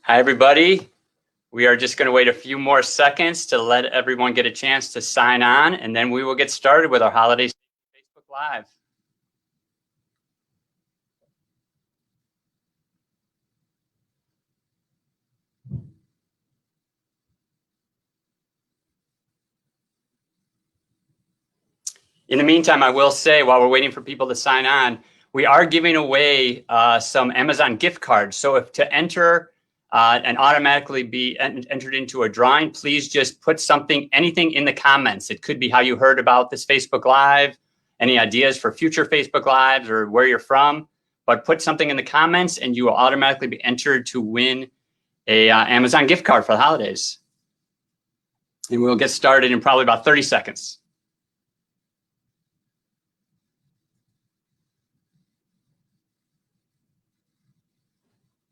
Hi, everybody. We are just going to wait a few more seconds to let everyone get a chance to sign on, and then we will get started with our holiday Facebook Live. In the meantime, I will say, while we're waiting for people to sign on, we are giving away some Amazon gift cards. So if to enter and automatically be entered into a drawing, please just put anything in the comments. It could be how you heard about this Facebook Live, any ideas for future Facebook Lives, or where you're from. But put something in the comments and you will automatically be entered to win a Amazon gift card for the holidays. And we'll get started in probably about 30 seconds.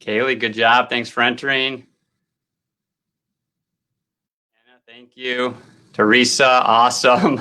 Kaylee, good job. Thanks for entering. Anna, thank you. Teresa, awesome.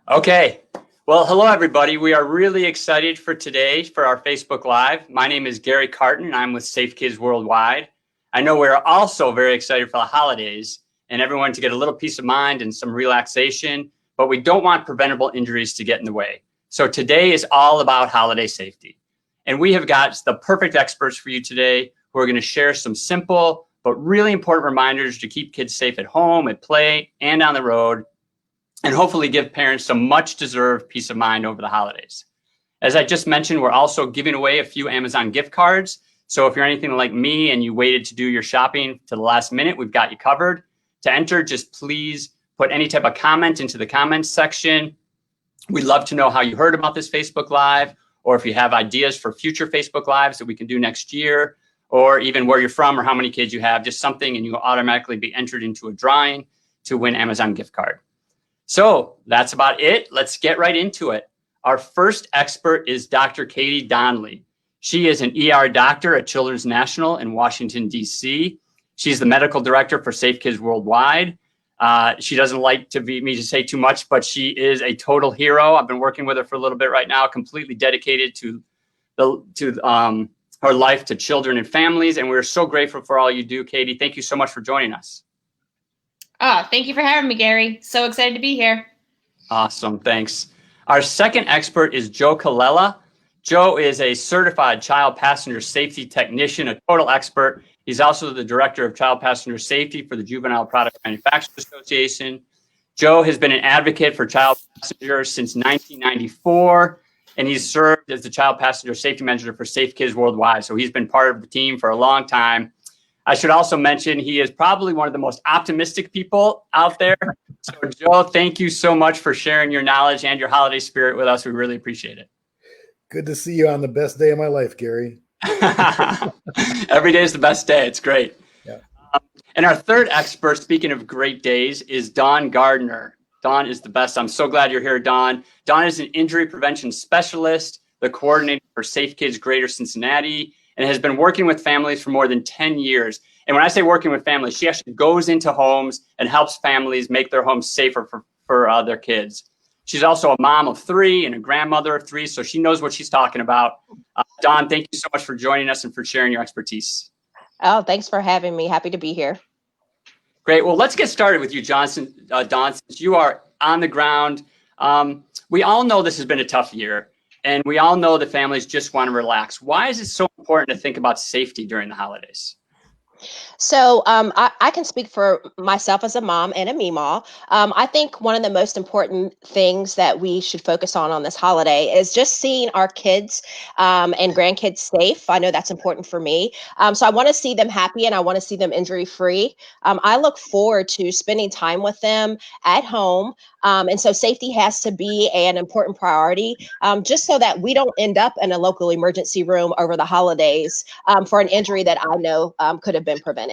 Okay. Well, hello, everybody. We are really excited for today for our Facebook Live. My name is Gary Carton, and I'm with Safe Kids Worldwide. I know we're also very excited for the holidays and everyone to get a little peace of mind and some relaxation, but we don't want preventable injuries to get in the way. So today is all about holiday safety. And we have got the perfect experts for you today who are going to share some simple but really important reminders to keep kids safe at home, at play, and on the road, and hopefully give parents some much deserved peace of mind over the holidays. As I just mentioned, we're also giving away a few Amazon gift cards. So if you're anything like me and you waited to do your shopping to the last minute, we've got you covered. To enter, just please put any type of comment into the comments section. We'd love to know how you heard about this Facebook Live, or if you have ideas for future Facebook Lives that we can do next year, or even where you're from or how many kids you have, just something, and you will automatically be entered into a drawing to win Amazon gift card. So that's about it. Let's get right into it. Our first expert is Dr. Katie Donnelly. She is an ER doctor at Children's National in Washington, D.C. She's the medical director for Safe Kids Worldwide. She doesn't like me to say too much, but she is a total hero. I've been working with her for a little bit right now, completely dedicated to her life to children and families. And we're so grateful for all you do, Katie. Thank you so much for joining us. Oh, thank you for having me, Gary. So excited to be here. Awesome. Thanks. Our second expert is Joe Colella. Joe is a certified child passenger safety technician, a total expert. He's also the director of child passenger safety for the Juvenile Product Manufacturers Association. Joe has been an advocate for child passengers since 1994, and he's served as the child passenger safety manager for Safe Kids Worldwide. So he's been part of the team for a long time. I should also mention he is probably one of the most optimistic people out there. So Joe, thank you so much for sharing your knowledge and your holiday spirit with us. We really appreciate it. Good to see you on the best day of my life, Gary. Every day is the best day. It's great. Yeah. And our third expert, speaking of great days, is Dawn Gardner. Dawn is the best. I'm so glad you're here, Dawn. Dawn is an injury prevention specialist, the coordinator for Safe Kids Greater Cincinnati, and has been working with families for more than 10 years. And when I say working with families, she actually goes into homes and helps families make their homes safer for their kids. She's also a mom of 3 and a grandmother of 3, so she knows what she's talking about. Dawn, thank you so much for joining us and for sharing your expertise. Oh, thanks for having me. Happy to be here. Great. Well, let's get started with you, Dawn, since you are on the ground. We all know this has been a tough year, and we all know that families just want to relax. Why is it so important to think about safety during the holidays? So I can speak for myself as a mom and a meemaw. I think one of the most important things that we should focus on this holiday is just seeing our kids and grandkids safe. I know that's important for me. So I want to see them happy and I want to see them injury free. I look forward to spending time with them at home. And so safety has to be an important priority, just so that we don't end up in a local emergency room over the holidays for an injury that I know could have been prevented.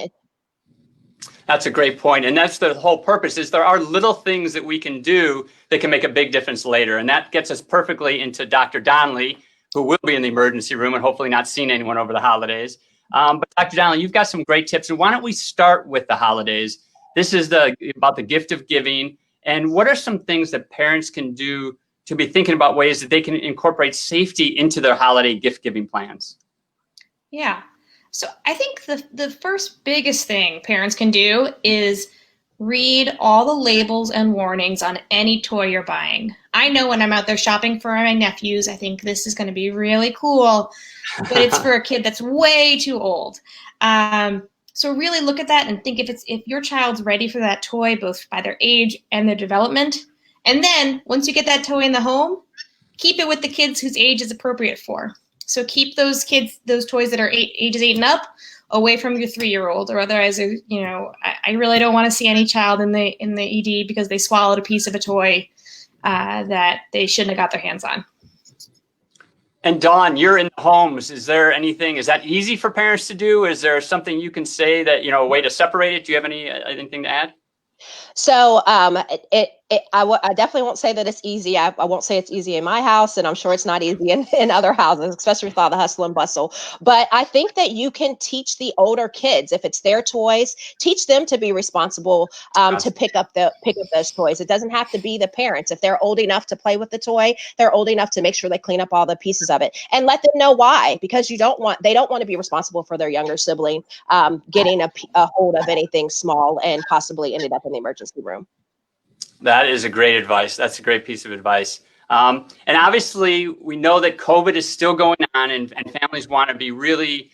That's a great point. And that's the whole purpose, is there are little things that we can do that can make a big difference later. And that gets us perfectly into Dr. Donnelly, who will be in the emergency room and hopefully not seeing anyone over the holidays. But Dr. Donnelly, you've got some great tips. And why don't we start with the holidays? This is about the gift of giving. And what are some things that parents can do to be thinking about ways that they can incorporate safety into their holiday gift giving plans? Yeah. So I think the first biggest thing parents can do is read all the labels and warnings on any toy you're buying. I know when I'm out there shopping for my nephews, I think this is going to be really cool, but it's for a kid that's way too old. So really look at that and think if your child's ready for that toy, both by their age and their development. And then once you get that toy in the home, keep it with the kids whose age is appropriate for. So keep those toys that are ages 8 and up, away from your 3-year-old, or otherwise, I really don't want to see any child in the ED because they swallowed a piece of a toy that they shouldn't have got their hands on. And Dawn, you're in the homes. Is that easy for parents to do? Is there something you can say that, a way to separate it? Do you have anything to add? So I definitely won't say that it's easy. I won't say it's easy in my house, and I'm sure it's not easy in other houses, especially with all the hustle and bustle. But I think that you can teach the older kids, if it's their toys, teach them to be responsible to pick up those toys. It doesn't have to be the parents. If they're old enough to play with the toy, they're old enough to make sure they clean up all the pieces of it, and let them know why. Because they don't want to be responsible for their younger sibling getting a hold of anything small and possibly ended up in the emergency room. That is a great advice. That's a great piece of advice. And obviously, we know that COVID is still going on, and families want to be be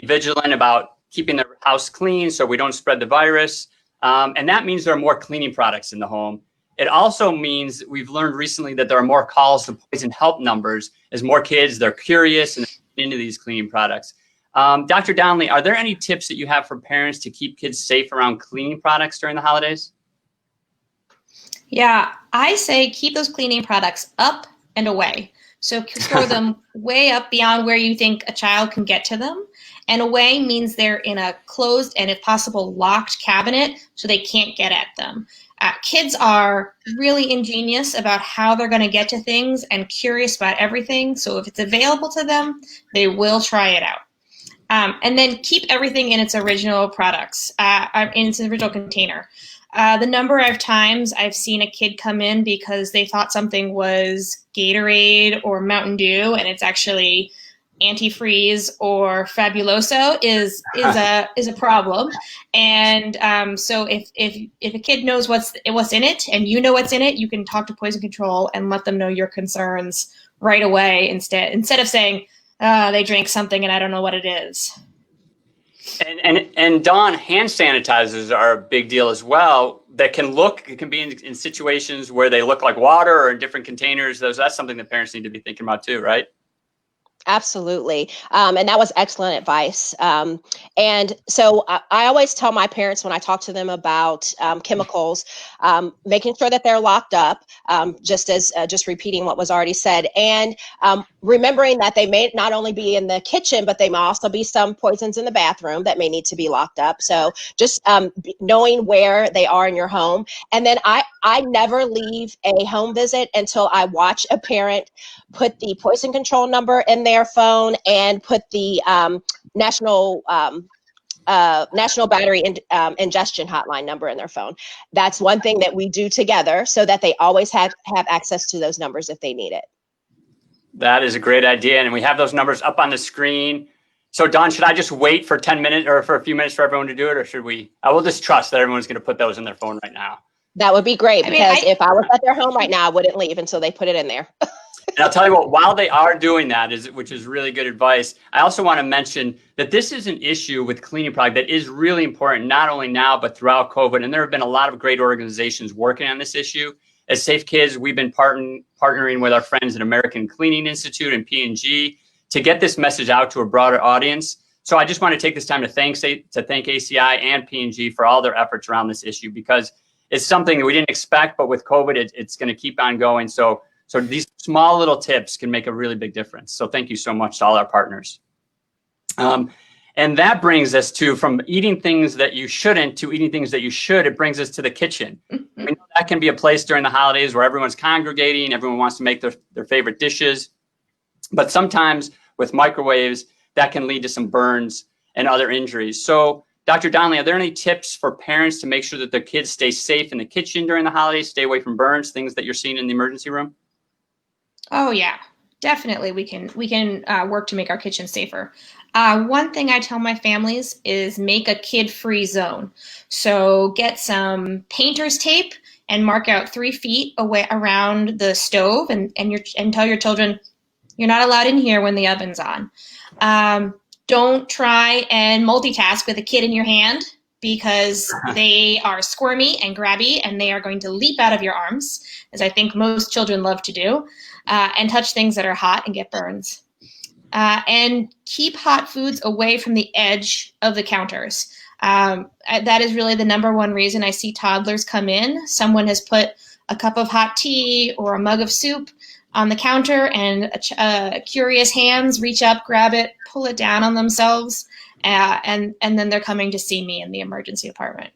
vigilant about keeping their house clean so we don't spread the virus. And that means there are more cleaning products in the home. It also means we've learned recently that there are more calls to poison help numbers as more kids, they're curious and into these cleaning products. Dr. Donnelly, are there any tips that you have for parents to keep kids safe around cleaning products during the holidays? Yeah, I say keep those cleaning products up and away. So store them way up beyond where you think a child can get to them. And away means they're in a closed and, if possible, locked cabinet so they can't get at them. Kids are really ingenious about how they're going to get to things and curious about everything. So if it's available to them, they will try it out. And then keep everything in its original products, in its original container. The number of times I've seen a kid come in because they thought something was Gatorade or Mountain Dew, and it's actually antifreeze or Fabuloso is a problem. And so if a kid knows what's in it and you know what's in it, you can talk to poison control and let them know your concerns right away instead of saying they drank something and I don't know what it is. And Dawn, hand sanitizers are a big deal as well. It can be in situations where they look like water or in different containers. That's something that parents need to be thinking about too, right? Absolutely. And that was excellent advice. And so I always tell my parents when I talk to them about chemicals, making sure that they're locked up, just repeating what was already said, and remembering that they may not only be in the kitchen, but they may also be some poisons in the bathroom that may need to be locked up. So just knowing where they are in your home. And then I never leave a home visit until I watch a parent put the poison control number in their phone and put the national battery ingestion hotline number in their phone. That's one thing that we do together so that they always have access to those numbers if they need it. That is a great idea. And we have those numbers up on the screen. So Dawn, should I just wait for 10 minutes or for a few minutes for everyone to do it? Or should we? I will just trust that everyone's going to put those in their phone right now. That would be great because if I was at their home right now, I wouldn't leave until they put it in there. And I'll tell you what, while they are doing that, which is really good advice, I also want to mention that this is an issue with cleaning product that is really important, not only now, but throughout COVID. And there have been a lot of great organizations working on this issue. As Safe Kids, we've been partnering with our friends at American Cleaning Institute and P&G to get this message out to a broader audience. So I just want to take this time to thank ACI and P&G for all their efforts around this issue, because it's something that we didn't expect, but with COVID, it's going to keep on going. So these small little tips can make a really big difference. So thank you so much to all our partners. And that brings us from eating things that you shouldn't to eating things that you should. It brings us to the kitchen. We know that can be a place during the holidays where everyone's congregating, everyone wants to make their favorite dishes. But sometimes with microwaves, that can lead to some burns and other injuries. So Dr. Donnelly, are there any tips for parents to make sure that their kids stay safe in the kitchen during the holidays, stay away from burns, things that you're seeing in the emergency room? Oh yeah, definitely. We can work to make our kitchen safer. One thing I tell my families is make a kid-free zone. So get some painter's tape and mark out 3 feet away around the stove, and tell your children you're not allowed in here when the oven's on. Don't try and multitask with a kid in your hand because they are squirmy and grabby and they are going to leap out of your arms, as I think most children love to do, and touch things that are hot and get burns. And keep hot foods away from the edge of the counters. That is really the number one reason I see toddlers come in. Someone has put a cup of hot tea or a mug of soup on the counter, and curious hands reach up, grab it, pull it down on themselves, and then they're coming to see me in the emergency department.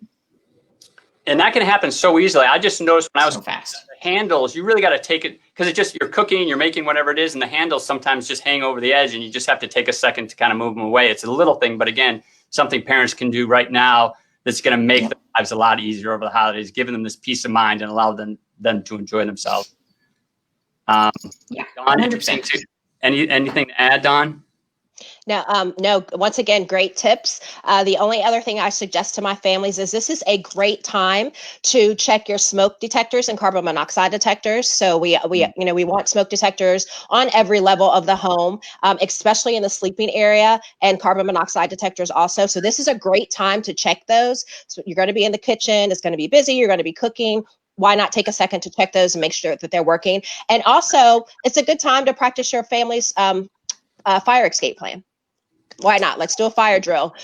And that can happen so easily. I just noticed when I was So fast. the handles, you really got to take it because it just, you're cooking, you're making whatever it is, and the handles sometimes just hang over the edge, and you just have to take a second to kind of move them away. It's a little thing, but again, something parents can do right now that's going to make their lives a lot easier over the holidays, giving them this peace of mind and allow them to enjoy themselves. Yeah, Dawn, 100%. anything to add, Dawn? No, once again, great tips. The only other thing I suggest to my families is this is a great time to check your smoke detectors and carbon monoxide detectors. So we want smoke detectors on every level of the home, especially in the sleeping area, and carbon monoxide detectors also. So this is a great time to check those. So you're going to be in the kitchen, it's going to be busy, you're going to be cooking. Why not take a second to check those and make sure that they're working? And also, it's a good time to practice your family's fire escape plan. Why not? Let's do a fire drill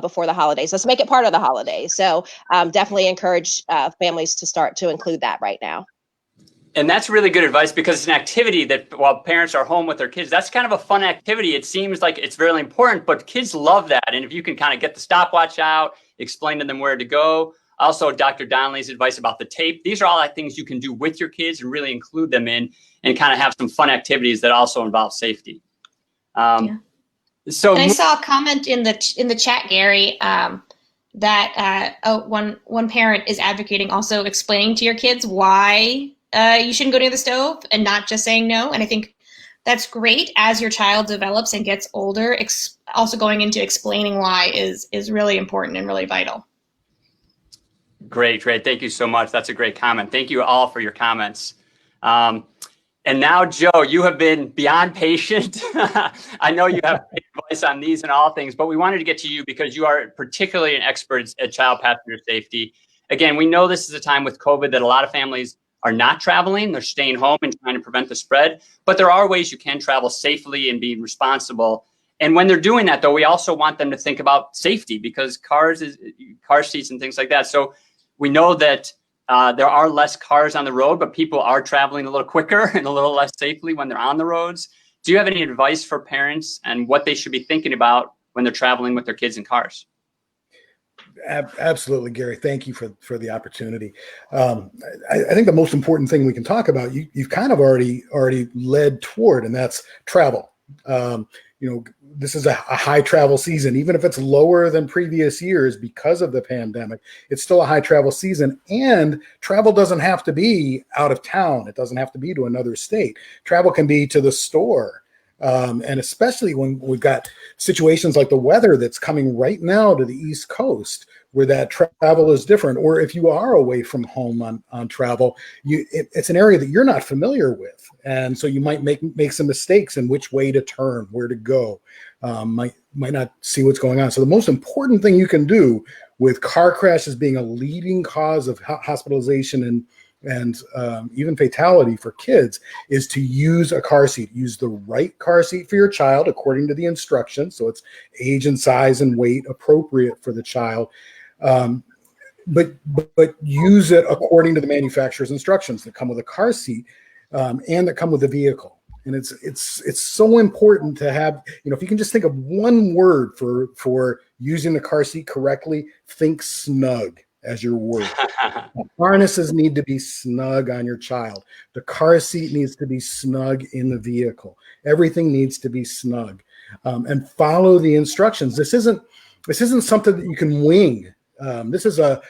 before the holidays. Let's make it part of the holidays. So definitely encourage families to start to include that right now. And that's really good advice because it's an activity that while parents are home with their kids, that's kind of a fun activity. It seems like it's really important, but kids love that. And if you can kind of get the stopwatch out, explain to them where to go. Also, Dr. Donnelly's advice about the tape. These are all like things you can do with your kids and really include them in and kind of have some fun activities that also involve safety. So and I saw a comment in the chat, Gary, that one parent is advocating also explaining to your kids why you shouldn't go near the stove and not just saying no. And I think that's great as your child develops and gets older. Also going into explaining why is really important and really vital. Great. Thank you so much. That's a great comment. Thank you all for your comments. And now, Joe, you have been beyond patient. I know you have advice on these and all things, but we wanted to get to you because you are particularly an expert at child passenger safety. Again, we know this is a time with COVID that a lot of families are not traveling. They're staying home and trying to prevent the spread. But there are ways you can travel safely and be responsible. And when they're doing that, though, we also want them to think about safety because car seats and things like that. So we know that there are less cars on the road, but people are traveling a little quicker and a little less safely when they're on the roads. Do you have any advice for parents and what they should be thinking about when they're traveling with their kids in cars? Absolutely, Gary. Thank you for the opportunity. I think the most important thing we can talk about, you've kind of already led toward, and that's travel. This is a high travel season, even if it's lower than previous years because of the pandemic. It's still a high travel season, and travel doesn't have to be out of town. It doesn't have to be to another state. Travel can be to the store. And especially when we've got situations like the weather that's coming right now to the East Coast, where that travel is different, or if you are away from home on travel, it's an area that you're not familiar with. And so you might make some mistakes in which way to turn, where to go, might not see what's going on. So the most important thing you can do with car crashes being a leading cause of hospitalization and even fatality for kids is to use a car seat. Use the right car seat for your child according to the instructions. So it's age and size and weight appropriate for the child. But use it according to the manufacturer's instructions that come with a car seat and that come with the vehicle. And it's so important to have, if you can just think of one word for using the car seat correctly, think snug as your word. The harnesses need to be snug on your child. The car seat needs to be snug in the vehicle. Everything needs to be snug. And follow the instructions. This isn't This isn't something that you can wing. This is a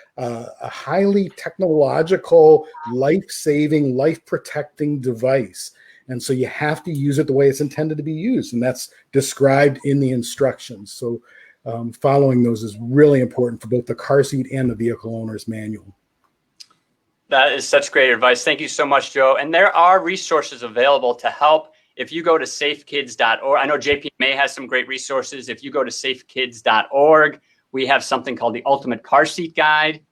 highly technological, life-saving, life-protecting device. And so you have to use it the way it's intended to be used. And that's described in the instructions. So following those is really important for both the car seat and the vehicle owner's manual. That is such great advice. Thank you so much, Joe. And there are resources available to help. If you go to safekids.org, I know JP May has some great resources. If you go to safekids.org, we have something called the Ultimate Car Seat Guide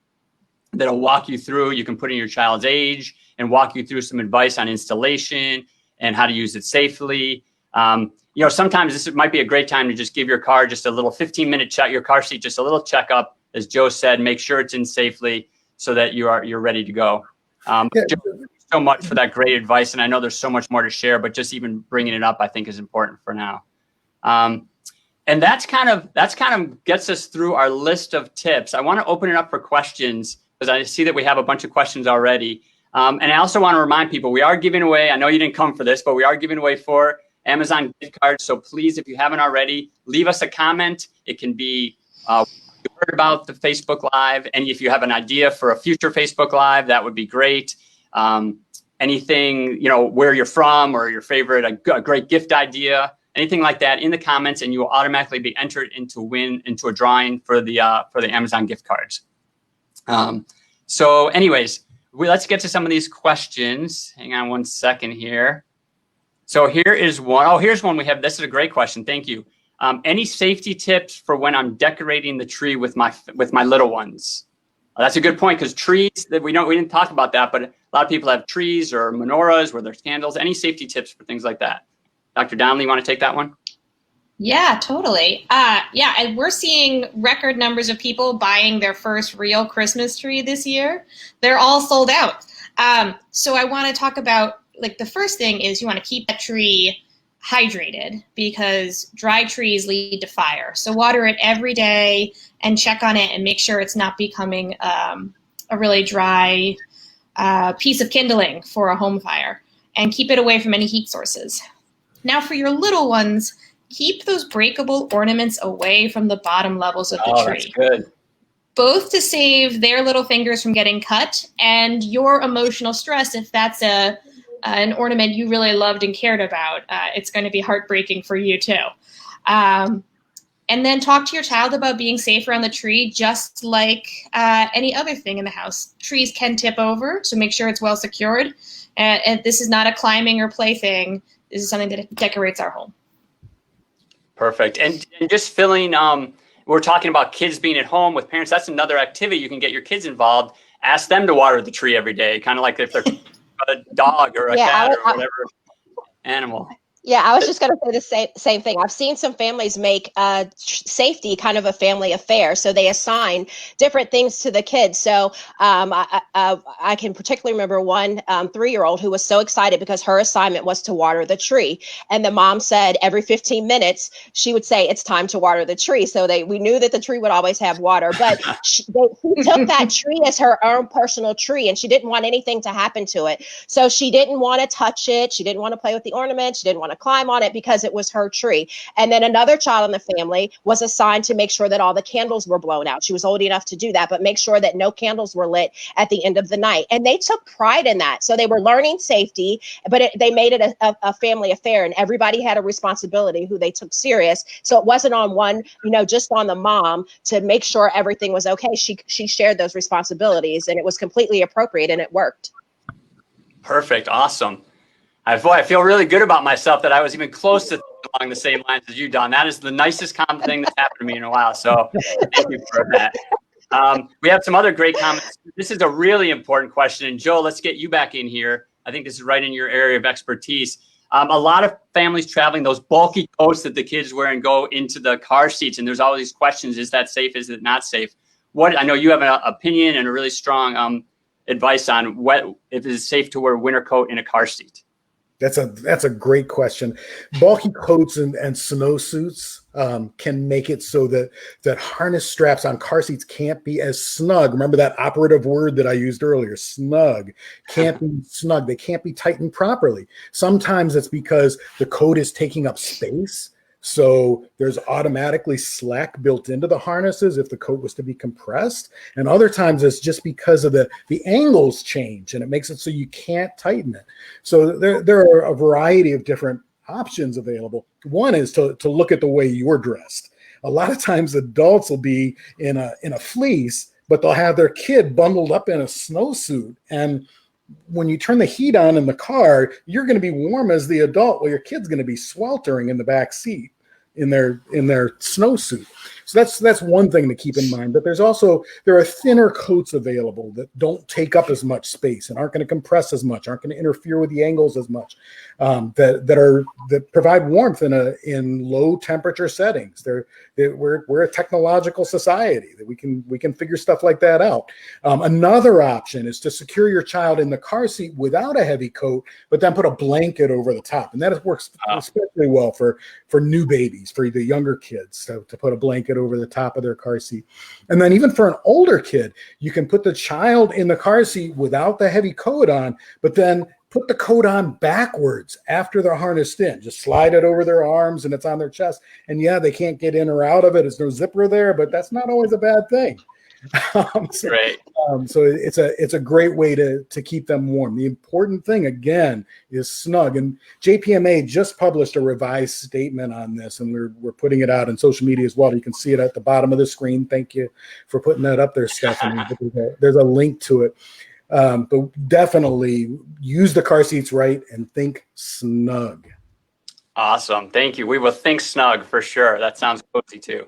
that'll walk you through. You can put in your child's age and walk you through some advice on installation and how to use it safely. Sometimes this might be a great time to just give your car just a little 15-minute check, your car seat, just a little checkup, as Joe said, make sure it's in safely so that you're ready to go. Joe, thank you so much for that great advice. And I know there's so much more to share, but just even bringing it up, I think is important for now. And that's kind of gets us through our list of tips. I want to open it up for questions because I see that we have a bunch of questions already. And I also want to remind people, we are giving away, I know you didn't come for this, but we are giving away 4 Amazon gift cards. So please, if you haven't already, leave us a comment. It can be you heard about the Facebook Live, and if you have an idea for a future Facebook Live, that would be great. Anything, where you're from or your favorite, a great gift idea, anything like that in the comments, and you will automatically be entered into a drawing for the Amazon gift cards. So anyways, let's get to some of these questions. Hang on one second here. So here is one. Oh, here's one we have. This is a great question. Thank you. Any safety tips for when I'm decorating the tree with my little ones? That's a good point, because trees, we didn't talk about that, but a lot of people have trees or menorahs where there's candles. Any safety tips for things like that? Dr. Donnelly, you want to take that one? Yeah, totally. And we're seeing record numbers of people buying their first real Christmas tree this year. They're all sold out. So I want to talk about, the first thing is you want to keep that tree hydrated, because dry trees lead to fire. So water it every day and check on it and make sure it's not becoming a really dry piece of kindling for a home fire, and keep it away from any heat sources. Now for your little ones, keep those breakable ornaments away from the bottom levels of the tree. That's good. Both to save their little fingers from getting cut and your emotional stress if that's an ornament you really loved and cared about. It's going to be heartbreaking for you too. And then talk to your child about being safe around the tree, just like any other thing in the house. Trees can tip over, so make sure it's well secured. And this is not a climbing or play thing. This is something that decorates our home. Perfect. And just filling, we're talking about kids being at home with parents. That's another activity you can get your kids involved. Ask them to water the tree every day, kind of like if they're a dog or a cat or whatever animal. Yeah, I was just going to say the same thing. I've seen some families make safety kind of a family affair. So they assign different things to the kids. So I can particularly remember one 3-year-old who was so excited because her assignment was to water the tree. And the mom said every 15 minutes, she would say, it's time to water the tree. So we knew that the tree would always have water. But she took that tree as her own personal tree, and she didn't want anything to happen to it. So she didn't want to touch it. She didn't want to play with the ornaments. She didn't want to climb on it because it was her tree. And then another child in the family was assigned to make sure that all the candles were blown out. She was old enough to do that, but make sure that no candles were lit at the end of the night. And they took pride in that. So they were learning safety, but they made it a family affair, and everybody had a responsibility who they took serious. So it wasn't on one, just on the mom to make sure everything was okay. She shared those responsibilities, and it was completely appropriate, and it worked. Perfect. Awesome. I feel really good about myself that I was even close to along the same lines as you, Don. That is the nicest common thing that's happened to me in a while. So thank you for that. We have some other great comments. This is a really important question. And Joe, let's get you back in here. I think this is right in your area of expertise. A lot of families traveling those bulky coats that the kids wear and go into the car seats. And there's all these questions. Is that safe? Is it not safe? I know you have an opinion and a really strong advice on if it is safe to wear a winter coat in a car seat. That's a great question. Bulky coats and snowsuits can make it so that harness straps on car seats can't be as snug. Remember that operative word that I used earlier, snug. Can't be snug. They can't be tightened properly. Sometimes it's because the coat is taking up space. So there's automatically slack built into the harnesses if the coat was to be compressed. And other times it's just because of the angles change and it makes it so you can't tighten it. So there are a variety of different options available. One is to look at the way you're dressed. A lot of times adults will be in a fleece, but they'll have their kid bundled up in a snowsuit. And when you turn the heat on in the car, you're going to be warm as the adult, while your kid's going to be sweltering in the back seat in their snowsuit. So that's one thing to keep in mind. But there are thinner coats available that don't take up as much space and aren't going to compress as much, aren't going to interfere with the angles as much, that provide warmth in low temperature settings. We're a technological society that we can figure stuff like that out. Another option is to secure your child in the car seat without a heavy coat, but then put a blanket over the top, and that works especially well for new babies, for the younger kids, to put a blanket over the top of their car seat. And then even for an older kid, you can put the child in the car seat without the heavy coat on, but then put the coat on backwards after they're harnessed in. Just slide it over their arms and it's on their chest. And yeah, they can't get in or out of it. There's no zipper there, but that's not always a bad thing. Great. So it's a great way to keep them warm. The important thing, again, is snug. And JPMA just published a revised statement on this, and we're putting it out on social media as well. You can see it at the bottom of the screen. Thank you for putting that up there, Stephanie. There's a link to it. But definitely use the car seats right and think snug. Awesome. Thank you. We will think snug for sure. That sounds cozy too.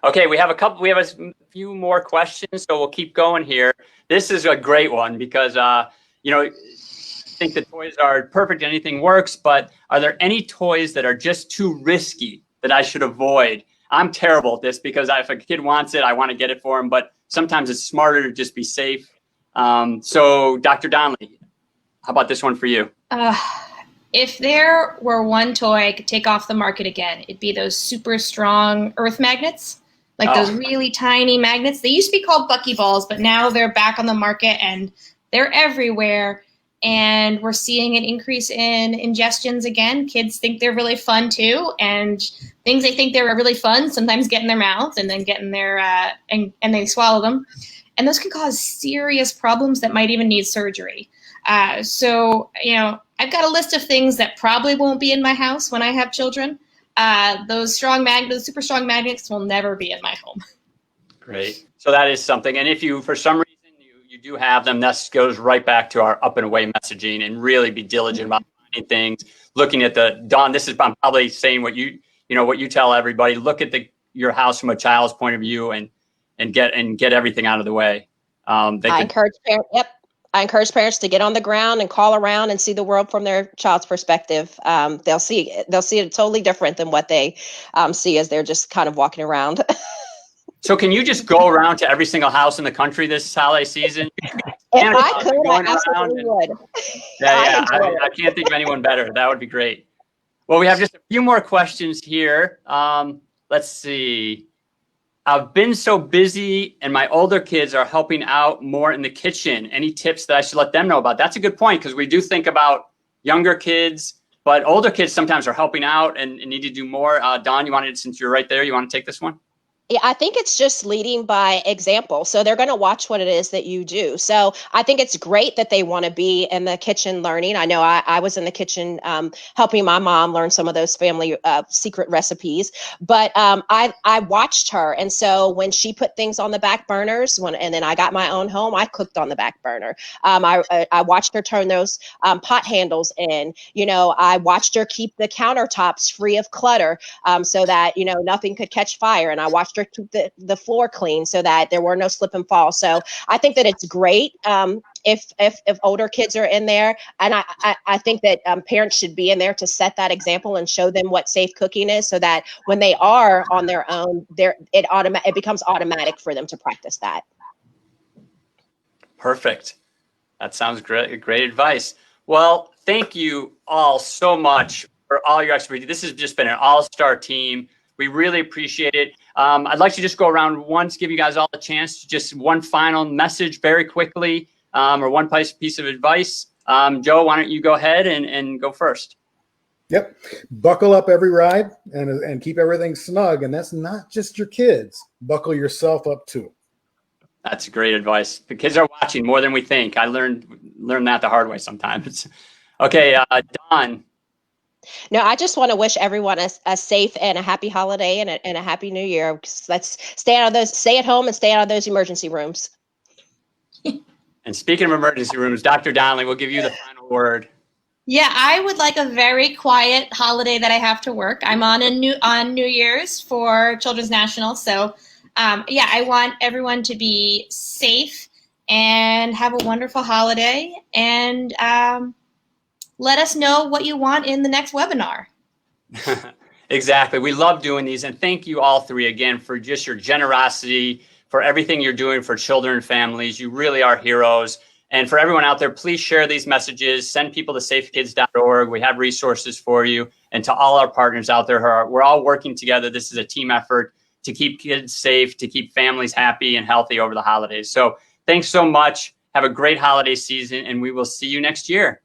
Okay, we have a few more questions, so we'll keep going here. This is a great one because, I think the toys are perfect. Anything works, but are there any toys that are just too risky that I should avoid? I'm terrible at this because if a kid wants it, I want to get it for him, but sometimes it's smarter to just be safe. So Dr. Donnelly, how about this one for you? If there were one toy I could take off the market again, it'd be those super strong earth magnets, like those really tiny magnets. They used to be called buckyballs, but now they're back on the market and they're everywhere. And we're seeing an increase in ingestions again. Kids think they're really fun too, and things they think they're really fun sometimes get in their mouths and then get in their and they swallow them. And those can cause serious problems that might even need surgery. So I've got a list of things that probably won't be in my house when I have children. Those super strong magnets will never be in my home. Great. So that is something. And if you, for some reason, you do have them, that goes right back to our up and away messaging, and really be diligent about finding things, looking at Dawn, I'm probably saying what you tell everybody, look at your house from a child's point of view and get everything out of the way. I encourage parents to get on the ground and call around and see the world from their child's perspective. They'll see it totally different than what they see as they're just kind of walking around. So can you just go around to every single house in the country this holiday season? If I could, I absolutely would. Yeah. I can't think of anyone better. That would be great. Well, we have just a few more questions here. Let's see. I've been so busy and my older kids are helping out more in the kitchen. Any tips that I should let them know about? That's a good point, because we do think about younger kids, but older kids sometimes are helping out and need to do more. Dawn, since you're right there, you want to take this one? Yeah, I think it's just leading by example. So they're going to watch what it is that you do. So I think it's great that they want to be in the kitchen learning. I know I was in the kitchen helping my mom learn some of those family secret recipes, but I watched her. And so when she put things on the back burners, and then I got my own home, I cooked on the back burner. I watched her turn those pot handles in. I watched her keep the countertops free of clutter so that, nothing could catch fire. And I watched her keep the floor clean so that there were no slip and fall. So I think that it's great if older kids are in there, and I think that parents should be in there to set that example and show them what safe cooking is, so that when they are on their own, it becomes automatic for them to practice that. Perfect. That sounds great. Great advice. Well, thank you all so much for all your expertise. This has just been an all-star team. We really appreciate it. I'd like to just go around once, give you guys all a chance to just one final message very quickly, or one piece of advice. Joe, why don't you go ahead and go first? Yep. Buckle up every ride and keep everything snug. And that's not just your kids. Buckle yourself up too. That's great advice. The kids are watching more than we think. I learned that the hard way sometimes. Okay, Dawn. No, I just want to wish everyone a safe and a happy holiday and a happy new year. Let's stay stay at home and stay out of those emergency rooms. And speaking of emergency rooms, Dr. Donnelly, we'll give you the final word. Yeah, I would like a very quiet holiday that I have to work. I'm on New Year's for Children's National, so yeah, I want everyone to be safe and have a wonderful holiday. And let us know what you want in the next webinar. Exactly. We love doing these, and thank you all three again for just your generosity, for everything you're doing for children and families. You really are heroes. And for everyone out there, please share these messages. Send people to safekids.org. We have resources for you. And to all our partners out there, we're all working together. This is a team effort to keep kids safe, to keep families happy and healthy over the holidays. So thanks so much. Have a great holiday season, and we will see you next year.